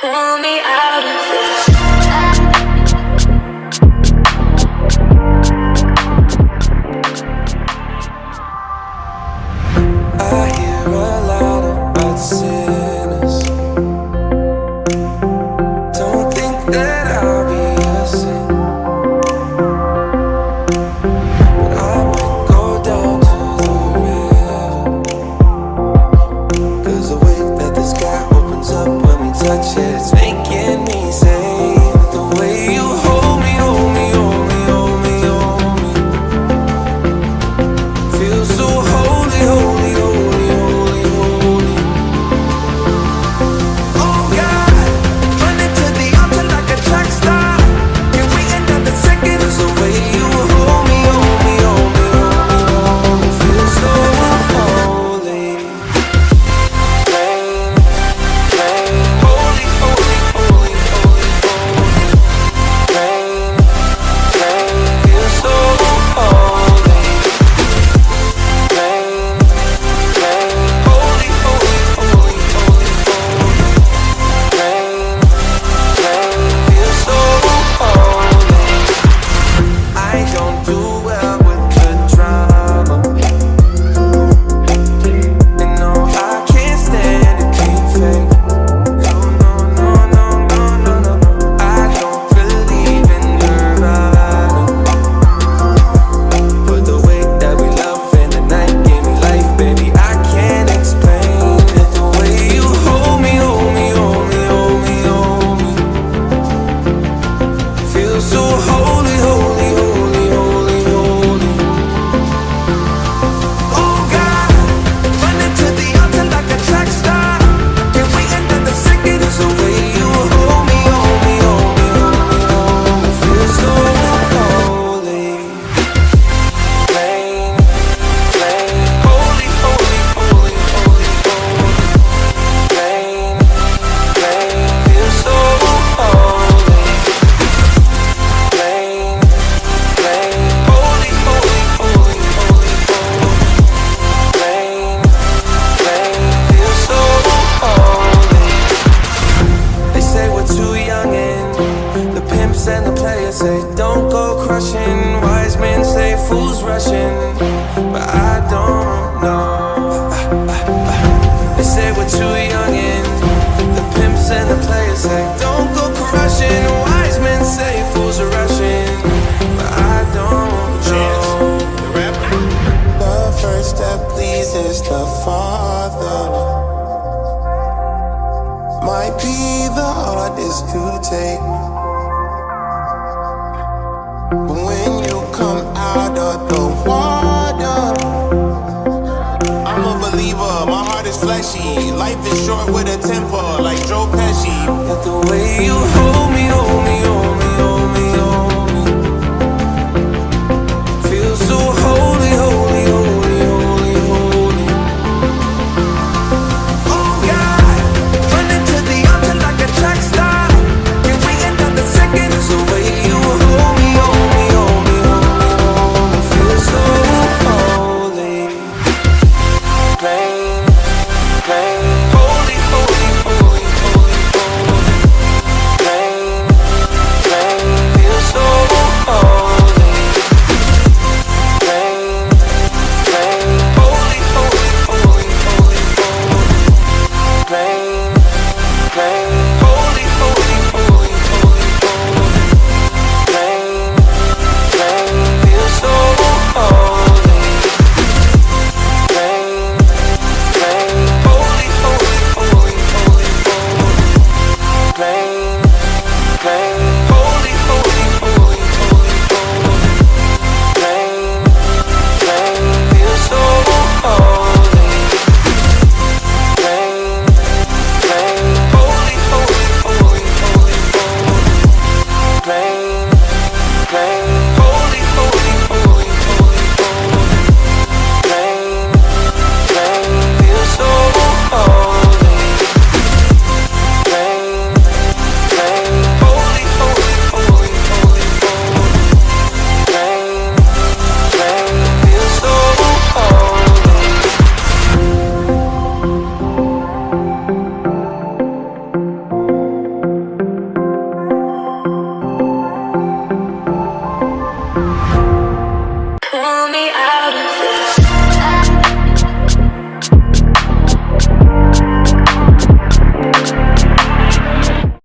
Pull me out of this. I hear a lot about sinners. Don't think that I'll be a sin, but I might go down to the river. 'Cause the way that the sky opens up when we touch it, it's making me say, the way you hold me, hold me, hold me, hold me, hold me, feel so holy, holy, holy, holy, holy. Oh God, running to the altar like a track star. Can't wait another second. It's the way you hold me, hold me, hold me, hold me, hold me, feel so holy. Rain, rain, holy, holy, holy, holy, holy. Rain, rain, feel so holy. Rain, rain, holy, holy, holy, holy, holy. Rain, rain, feel so holy. I don't do well with the drama. And no, I can't stand it being fake. No, no, no, no, no, no, no, no. I don't believe in nirvana. But the way that we love in the night gave me life, baby. I can't explain it. The way you hold me, hold me, hold me, hold me, hold me, feel so holy, holy, holy, holy, holy. Oh God, running to the altar like a track star. Can't wait another second. It's the way you hold me, hold me, hold me, hold me, hold me, feel so holy. Rain, rain, holy, holy, holy, holy, holy. Rain, rain, feel so holy. Rain, rain, holy, holy, holy, holy, holy. Rain, rain, feel so holy. They say we're too young and the pimps and the players say don't go crushing. Wise men say fools rushing, but I don't know. They say we're too young and the pimps and the players say don't go crushing. Wise men say fools are rushing, but I don't know. The first step pleases the Father, might be the hardest to take. But when you come out of the water, I'm a believer, my heart is fleshy. Life is short with a temper, like Joe Pesci. But the way you